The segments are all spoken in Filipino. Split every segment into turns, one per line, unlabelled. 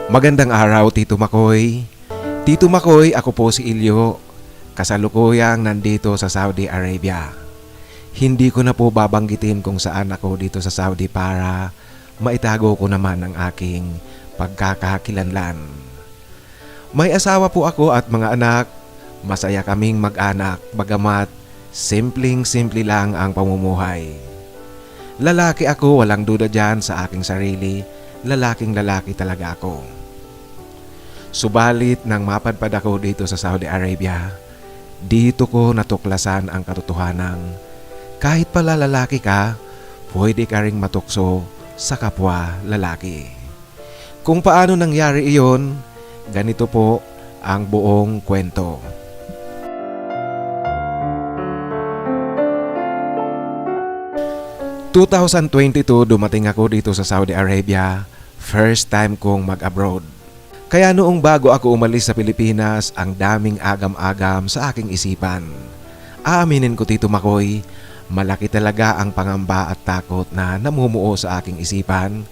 Magandang araw, Tito Makoy. Tito Makoy, ako po si Ilyo. Kasalukuyang nandito sa Saudi Arabia. Hindi ko na po babanggitin kung saan ako dito sa Saudi para maitago ko naman ang aking pagkakakilanlan. May asawa po ako at mga anak. Masaya kaming mag-anak, bagamat simpleng-simple lang ang pamumuhay. Lalaki ako, walang duda dyan sa aking sarili. Lalaking lalaki talaga ako. Subalit nang mapadpad ako dito sa Saudi Arabia, dito ko natuklasan ang katotohanan. Kahit pala lalaki ka, pwede ka ring matukso sa kapwa lalaki. Kung paano nangyari iyon, ganito po ang buong kwento. – 2022 dumating ako dito sa Saudi Arabia. First time kong mag-abroad. Kaya noong bago ako umalis sa Pilipinas, ang daming agam-agam sa aking isipan. Aaminin ko, Tito Makoy, malaki talaga ang pangamba at takot na namumuo sa aking isipan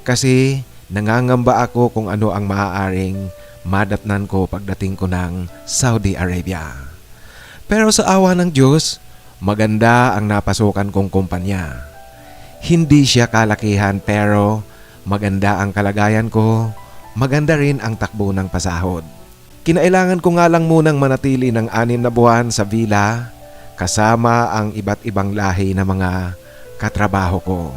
kasi nangangamba ako kung ano ang maaaring madatnan ko pagdating ko ng Saudi Arabia. Pero sa awa ng Diyos, maganda ang napasukan kong kumpanya. Hindi siya kalakihan pero maganda ang kalagayan ko. Maganda rin ang takbo ng pasahod. Kinailangan ko nga lang munang manatili ng 6 na buwan sa villa kasama ang iba't ibang lahi na mga katrabaho ko.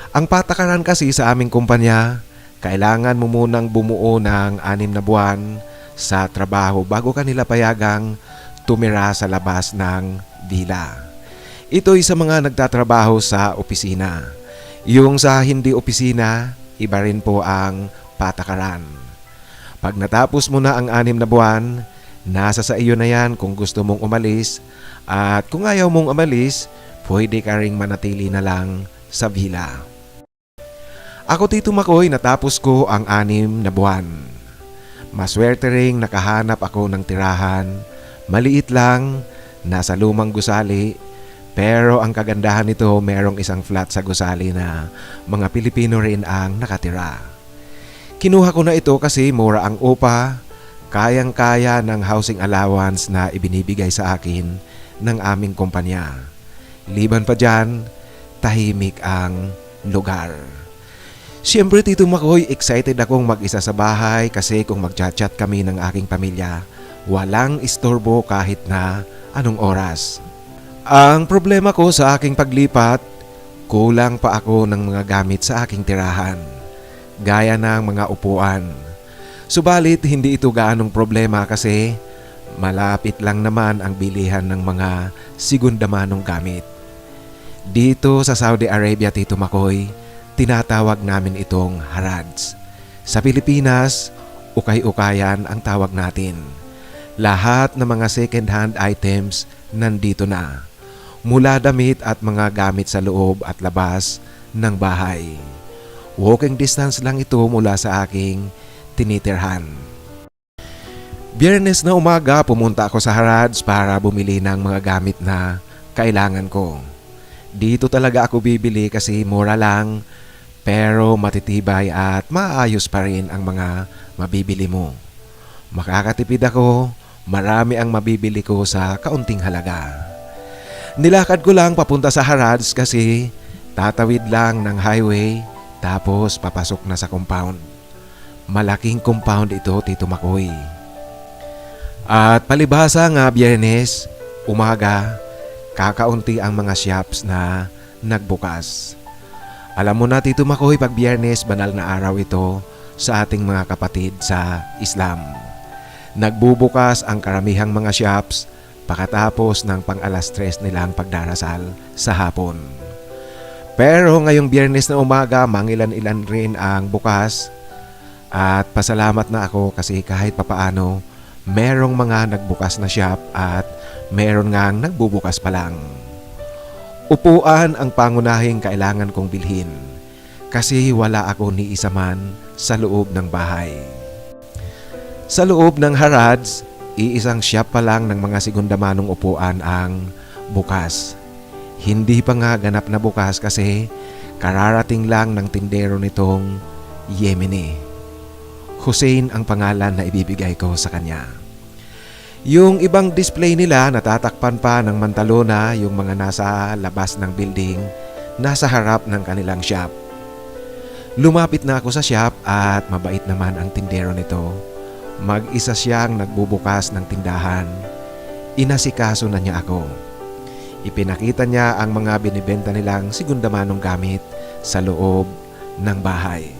Ang patakaran kasi sa aming kumpanya, kailangan mo munang bumuo ng 6 na buwan sa trabaho bago kanila payagang tumira sa labas ng villa. Ito'y sa mga nagtatrabaho sa opisina. Yung sa hindi opisina, iba rin po ang patakaran. Pag natapos mo na ang 6 na buwan, nasa sa iyo na yan kung gusto mong umalis at kung ayaw mong umalis, pwede ka ring manatili na lang sa villa. Ako, Tito Makoy, natapos ko ang 6 na buwan. Maswerte ring nakahanap ako ng tirahan. Maliit lang, nasa lumang gusali, pero ang kagandahan nito merong isang flat sa gusali na mga Pilipino rin ang nakatira. Kinuha ko na ito kasi mura ang upa, kayang-kaya ng housing allowance na ibinibigay sa akin ng aming kumpanya. Liban pa dyan, tahimik ang lugar. Siyempre, Tito Makoy, excited akong mag-isa sa bahay kasi kung mag-chat-chat kami ng aking pamilya, walang istorbo kahit na anong oras. Ang problema ko sa aking paglipat, kulang pa ako ng mga gamit sa aking tirahan. Gaya ng mga upuan. Subalit hindi ito gaanong problema kasi malapit lang naman ang bilihan ng mga segundamanong gamit. Dito sa Saudi Arabia, Tito Makoy, tinatawag namin itong harads. Sa Pilipinas, ukay-ukayan ang tawag natin. Lahat ng mga second-hand items nandito na. Mula damit at mga gamit sa loob at labas ng bahay. Walking distance lang ito mula sa aking tinitirhan. Biyernes na umaga pumunta ako sa Harads para bumili ng mga gamit na kailangan ko. Dito talaga ako bibili kasi mura lang pero matitibay at maayos pa rin ang mga mabibili mo. Makakatipid ako, marami ang mabibili ko sa kaunting halaga. Nilakad ko lang papunta sa Harads kasi tatawid lang ng highway. Tapos papasok na sa compound. Malaking compound ito, Tito Makoy. At palibhasa nga Biyernes, umaga, kakaunti ang mga shops na nagbukas. Alam mo na, Tito Makoy, pag Biyernes, banal na araw ito sa ating mga kapatid sa Islam. Nagbubukas ang karamihang mga shops pagkatapos ng pang-alas 3 nilang pagdarasal sa hapon. Pero ngayong Biyernes na umaga, mangilan-ilan rin ang bukas at pasalamat na ako kasi kahit papaano, merong mga nagbukas na shop at meron ngang nagbubukas pa lang. Upuan ang pangunahing kailangan kong bilhin kasi wala ako ni isa man sa loob ng bahay. Sa loob ng Harads, iisang shop pa lang ng mga segundamanong upuan ang bukas. Hindi pa nga ganap na bukas kasi kararating lang ng tindero nitong Yemeni. Hussein ang pangalan na ibibigay ko sa kanya. Yung ibang display nila natatakpan pa ng mantalona, yung mga nasa labas ng building, nasa harap ng kanilang shop. Lumapit na ako sa shop at mabait naman ang tindero nito. Mag-isa siyang nagbubukas ng tindahan. Inasikaso na niya ako. Ipinakita niya ang mga binibenta nilang segundamanong gamit sa loob ng bahay.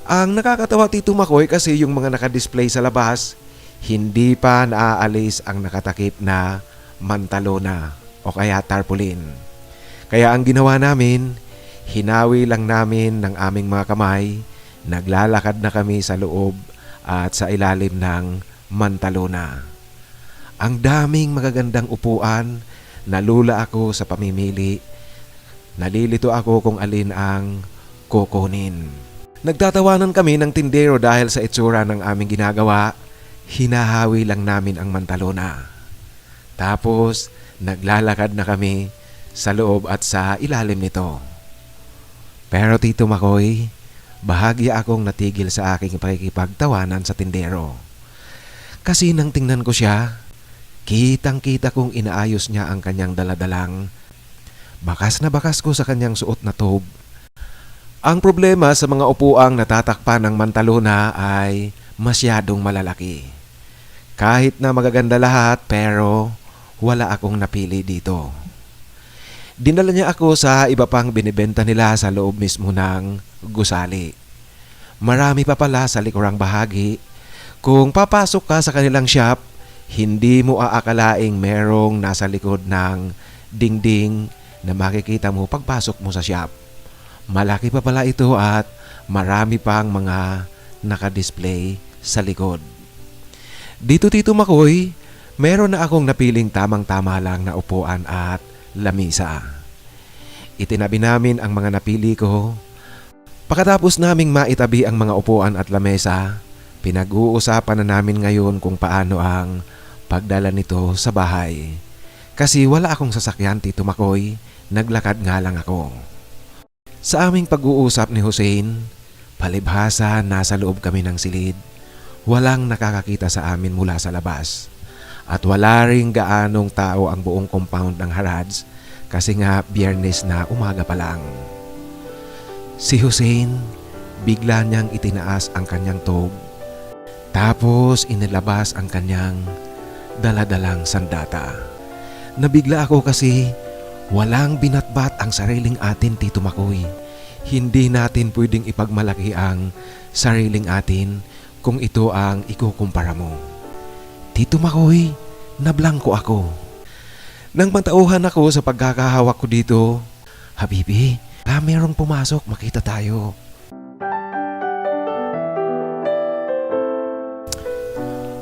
Ang nakakatawa, Tito Makoy, kasi yung mga nakadisplay sa labas, hindi pa naaalis ang nakatakip na mantalona o kaya tarpaulin. Kaya ang ginawa namin, hinawi lang namin ng aming mga kamay, naglalakad na kami sa loob at sa ilalim ng mantalona. Ang daming magagandang upuan, nalula ako sa pamimili. Nalilito ako kung alin ang kukunin. Nagtatawanan kami ng tindero dahil sa itsura ng aming ginagawa. Hinahawi lang namin ang mantalona. Tapos, naglalakad na kami sa loob at sa ilalim nito. Pero Tito Makoy, bahagya akong natigil sa aking pakikipagtawanan sa tindero. Kasi nang tingnan ko siya, kitang-kita kong inaayos niya ang kanyang daladalang. Bakas na bakas ko sa kanyang suot na tob. Ang problema sa mga upuang natatakpan ng mantalona ay masyadong malalaki. Kahit na magaganda lahat, pero wala akong napili dito. Dinala niya ako sa iba pang binibenta nila sa loob mismo ng gusali. Marami pa pala sa likurang bahagi. Kung papasok ka sa kanilang shop, hindi mo aakalaing merong nasa likod ng dingding na makikita mo pagpasok mo sa shop. Malaki pa pala ito at marami pang mga nakadisplay sa likod. Dito, Tito Makoy, meron na akong napiling tamang-tama lang na upuan at lamisa. Itinabi namin ang mga napili ko. Pagkatapos naming maitabi ang mga upuan at lamesa, pinag-uusapan na namin ngayon kung paano ang pagdala nito sa bahay. Kasi wala akong sasakyan, Tito Makoy, naglakad nga lang ako. Sa aming pag-uusap ni Hussein, palibhasa nasa loob kami ng silid. Walang nakakakita sa amin mula sa labas. At wala ring gaanong tao ang buong compound ng Harads kasi nga Biyernes na umaga pa lang. Si Hussein, bigla niyang itinaas ang kanyang tob. Tapos inilabas ang kanyang daladalang sandata. Nabigla ako kasi walang binatbat ang sariling atin, Tito Makoy. Hindi natin pwedeng ipagmalaki ang sariling atin kung ito ang ikukumpara mo. Tito Makoy, nablangko ako. Nang matauhan ako sa pagkakahawak ko dito, Habibi, merong pumasok, makita tayo.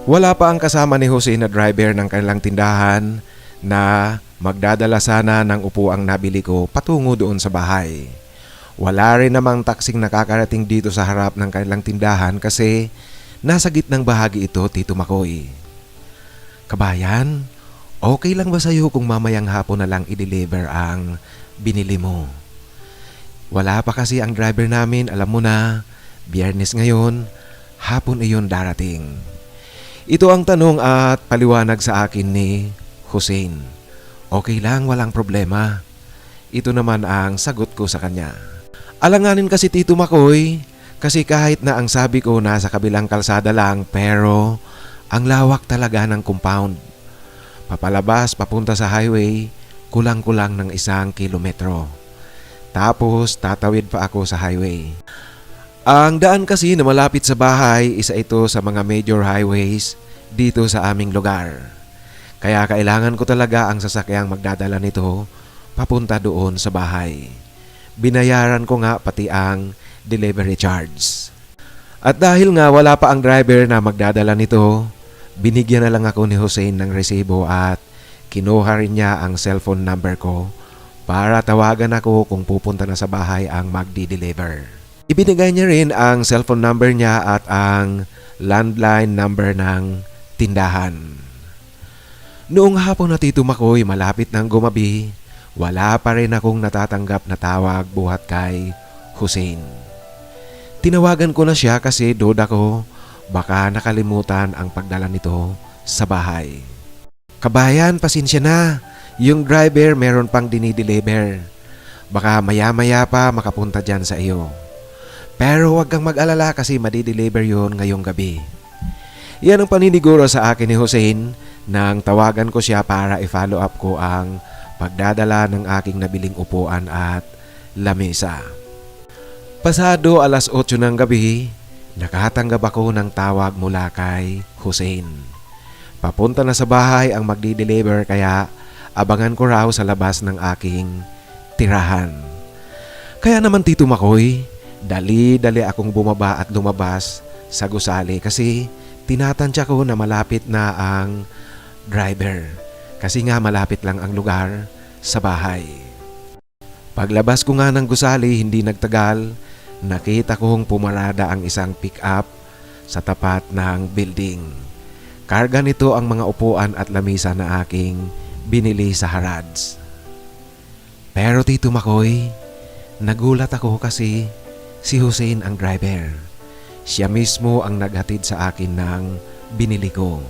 Wala pa ang kasama ni Jose na driver ng kanilang tindahan na magdadala sana ng upuang nabili ko patungo doon sa bahay. Wala rin namang taksing nakakarating dito sa harap ng kanilang tindahan kasi nasa gitnang bahagi ito, Tito Makoy. Kabayan, okay lang ba sa'yo kung mamayang hapon na lang i-deliver ang binili mo? Wala pa kasi ang driver namin, alam mo na, Biyernes ngayon, hapon iyon darating. Ito ang tanong at paliwanag sa akin ni Hussein. Okay lang, walang problema. Ito naman ang sagot ko sa kanya. Alanganin kasi, Tito Makoy, kasi kahit na ang sabi ko nasa kabilang kalsada lang, pero ang lawak talaga ng compound. Papalabas papunta sa highway, kulang-kulang ng 1 kilometro. Tapos tatawid pa ako sa highway. Ang daan kasi na malapit sa bahay, isa ito sa mga major highways dito sa aming lugar. Kaya kailangan ko talaga ang sasakyang magdadala nito papunta doon sa bahay. Binayaran ko nga pati ang delivery charge. At dahil nga wala pa ang driver na magdadala nito, binigyan na lang ako ni Hussein ng resibo at kinuha rin niya ang cellphone number ko para tawagan ako kung pupunta na sa bahay ang magdi-deliver. Ibinigay niya rin ang cellphone number niya at ang landline number ng tindahan. Noong hapon na, Tito Makoy, malapit ng gumabi, wala pa rin akong natatanggap na tawag buhat kay Hussein. Tinawagan ko na siya kasi duda ko baka nakalimutan ang pagdala nito sa bahay. Kabayan, pasensya na. Yung driver meron pang dinideliver. Baka maya-maya pa makapunta dyan sa iyo. Pero huwag kang mag-alala kasi madideliver yun ngayong gabi. Yan ang paniniguro sa akin ni Hussein nang tawagan ko siya para i-follow up ko ang pagdadala ng aking nabiling upuan at lamesa. Pasado alas 8 ng gabi, nakatanggap ako ng tawag mula kay Hussein. Papunta na sa bahay ang magdi-deliver kaya abangan ko raw sa labas ng aking tirahan. Kaya naman Tito Makoy, dali-dali akong bumaba at lumabas sa gusali kasi tinatansya ko na malapit na ang driver. Kasi nga malapit lang ang lugar sa bahay. Paglabas ko nga ng gusali, hindi nagtagal, nakita kong pumarada ang isang pick-up sa tapat ng building. Karga nito ang mga upuan at lamisa na aking binili sa Harads. Pero Tito Makoy, nagulat ako kasi si Hussein ang driver. Siya mismo ang naghatid sa akin ng binili ko.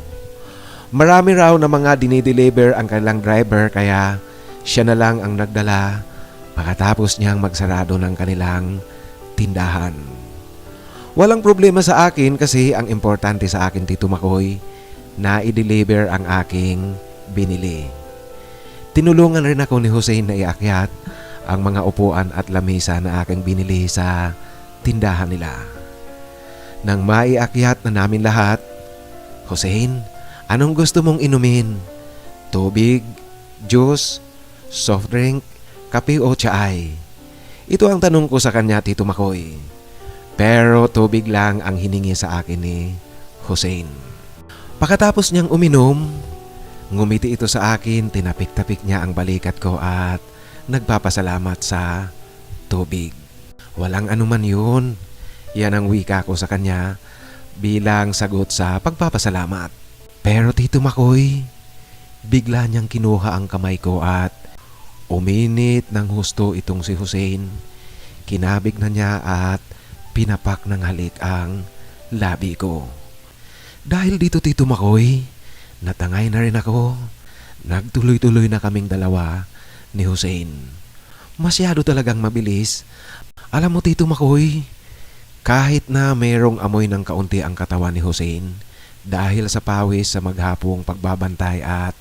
Marami raw na mga dinideliver ang kanilang driver kaya siya na lang ang nagdala pagkatapos niyang magsarado ng kanilang tindahan. Walang problema sa akin kasi ang importante sa akin Tito Makoy na i-deliver ang aking binili. Tinulungan rin ako ni Hussein na iakyat ang mga upuan at lamesa na aking binili sa tindahan nila. Nang maiakyat na namin lahat, Hussein, anong gusto mong inumin? Tubig, juice, soft drink, kape o tsaay? Ito ang tanong ko sa kanya Tito Makoy. Pero tubig lang ang hiningi sa akin ni Hussein. Pagkatapos niyang uminom, ngumiti ito sa akin, tinapik-tapik niya ang balikat ko at nagpapasalamat sa tubig. Walang anuman yun. Yan ang wika ko sa kanya bilang sagot sa pagpapasalamat. Pero Tito Makoy, bigla niyang kinuha ang kamay ko at uminit ng husto itong si Hussein. Kinabig na niya at pinapak ng halik ang labi ko. Dahil dito Tito Makoy, natangay na rin ako. Nagtuloy-tuloy na kaming dalawa ni Hussein. Masyado talagang mabilis. Alam mo Tito Makoy, kahit na mayroong amoy ng kaunti ang katawan ni Hussein dahil sa pawis sa maghapong pagbabantay at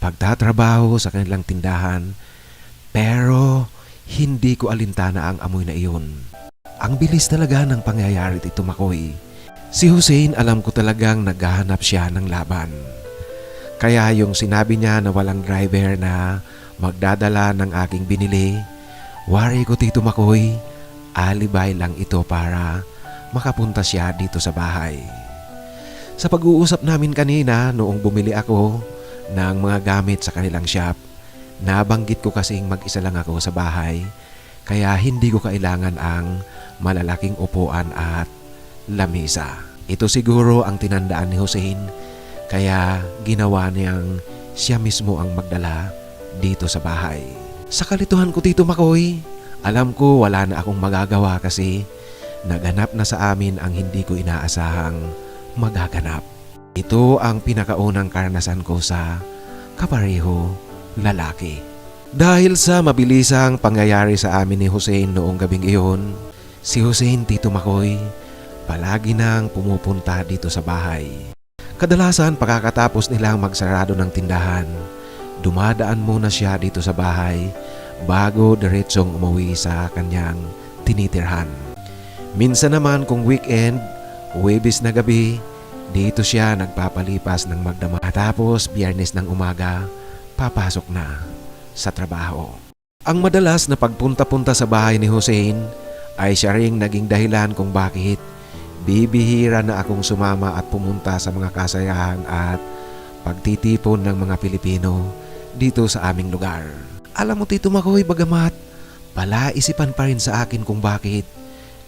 pagtatrabaho sa kanilang tindahan, pero hindi ko alintana ang amoy na iyon. Ang bilis talaga ng pangyayari Tito Makoy. Si Hussein alam ko talagang naghahanap siya ng laban. Kaya yung sinabi niya na walang driver na magdadala ng aking binili, worry ko Tito Makoy, alibay lang ito para makapunta siya dito sa bahay. Sa pag-uusap namin kanina noong bumili ako ng mga gamit sa kanilang shop, nabanggit ko kasing mag-isa lang ako sa bahay kaya hindi ko kailangan ang malalaking upuan at lamesa. Ito siguro ang tinandaan ni Hussein kaya ginawa niyang siya mismo ang magdala dito sa bahay. Sa kalituhan ko Tito Makoy, alam ko wala na akong magagawa kasi naganap na sa amin ang hindi ko inaasahang magaganap. Ito ang pinakaunang karanasan ko sa kapareho lalaki. Dahil sa mabilisang pangyayari sa amin ni Hussein noong gabing iyon, si Hussein Tito Makoy palagi nang pumupunta dito sa bahay. Kadalasan pagkatapos nilang magsarado ng tindahan, dumadaan muna siya dito sa bahay bago diretsong umuwi sa kanyang tinitirhan. Minsan naman kung weekend, Huwebes na gabi, dito siya nagpapalipas ng magdamag. Tapos Biyernes ng umaga, papasok na sa trabaho. Ang madalas na pagpunta-punta sa bahay ni Hussein ay siya ring naging dahilan kung bakit bibihira na akong sumama at pumunta sa mga kasayahan at pagtitipon ng mga Pilipino dito sa aming lugar. Alam mo Tito Makoy, bagamat palaisipan pa rin sa akin kung bakit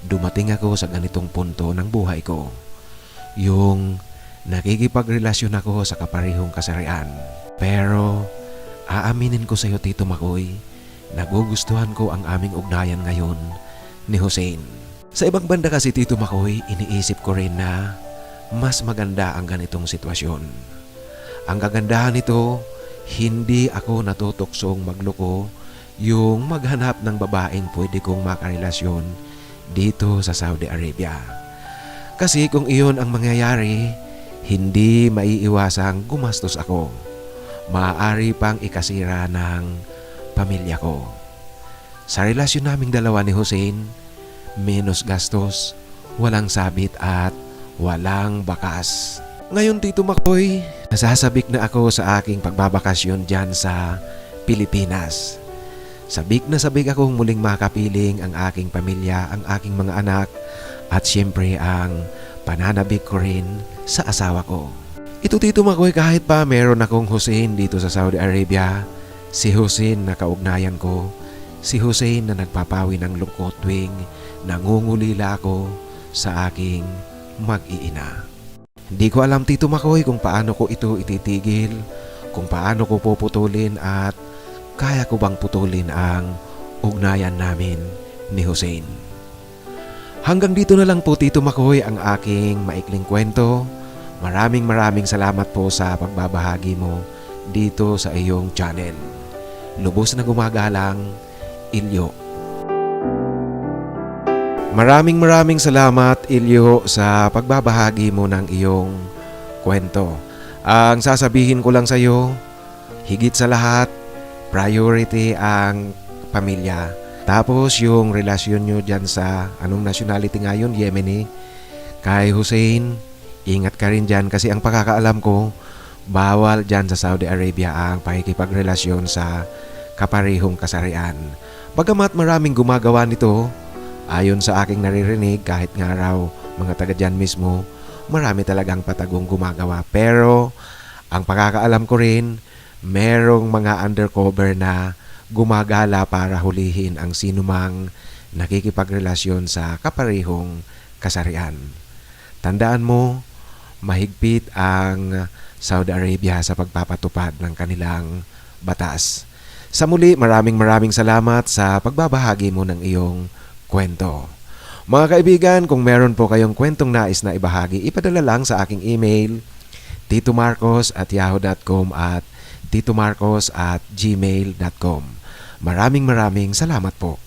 dumating ako sa ganitong punto ng buhay ko. Yung nakikipagrelasyon ako sa kaparehong kasarian. Pero aaminin ko sa iyo Tito Makoy, nagugustuhan ko ang aming ugnayan ngayon ni Hussein. Sa ibang banda kasi Tito Makoy, iniisip ko rin na mas maganda ang ganitong sitwasyon. Ang kagandahan nito, hindi ako natutuksong magloko yung maghanap ng babaeng pwede kong makarelasyon dito sa Saudi Arabia. Kasi kung iyon ang mangyayari, hindi maiiwasang gumastos ako. Maaari pang ikasira ng pamilya ko. Sa relasyon naming dalawa ni Hussein, menos gastos, walang sabit at walang bakas. Ngayon Tito Makoy, nasasabik na ako sa aking pagbabakasyon dyan sa Pilipinas. Sabik na sabik akong muling makapiling ang aking pamilya, ang aking mga anak at siyempre ang pananabik ko rin sa asawa ko. Ito Tito Makoy, kahit pa meron akong Hussein dito sa Saudi Arabia, si Hussein na kaugnayan ko, si Hussein na nagpapawi ng lungkot tuwing nangungulila ako sa aking mag-iina. Hindi ko alam Tito Makoy kung paano ko ito ititigil, kung paano ko puputulin at kaya ko bang putulin ang ugnayan namin ni Hussein. Hanggang dito na lang po Tito Makoy ang aking maikling kwento. Maraming salamat po sa pagbabahagi mo dito sa iyong channel. Lubos na gumagalang, Ilyo. Maraming salamat Ilyo sa pagbabahagi mo ng iyong kwento. Ang sasabihin ko lang sa iyo, higit sa lahat, priority ang pamilya. Tapos yung relasyon nyo dyan sa anong nationality ngayon, Yemeni, kay Hussein, ingat ka rin dyan kasi ang pagkakaalam ko, bawal dyan sa Saudi Arabia ang pakikipagrelasyon sa kaparehong kasarian. Bagamat maraming gumagawa nito, ayon sa aking naririnig, kahit nga raw mga taga dyan mismo, marami talagang patagong gumagawa. Pero ang pagkakaalam ko rin, merong mga undercover na gumagala para hulihin ang sinumang nakikipagrelasyon sa kaparehong kasarian. Tandaan mo, mahigpit ang Saudi Arabia sa pagpapatupad ng kanilang batas. Sa muli, maraming salamat sa pagbabahagi mo ng iyong kwento. Mga kaibigan, kung meron po kayong kwentong nais na ibahagi, ipadala lang sa aking email, titomarcos@yahoo.com at titomarcos@gmail.com. Maraming salamat po.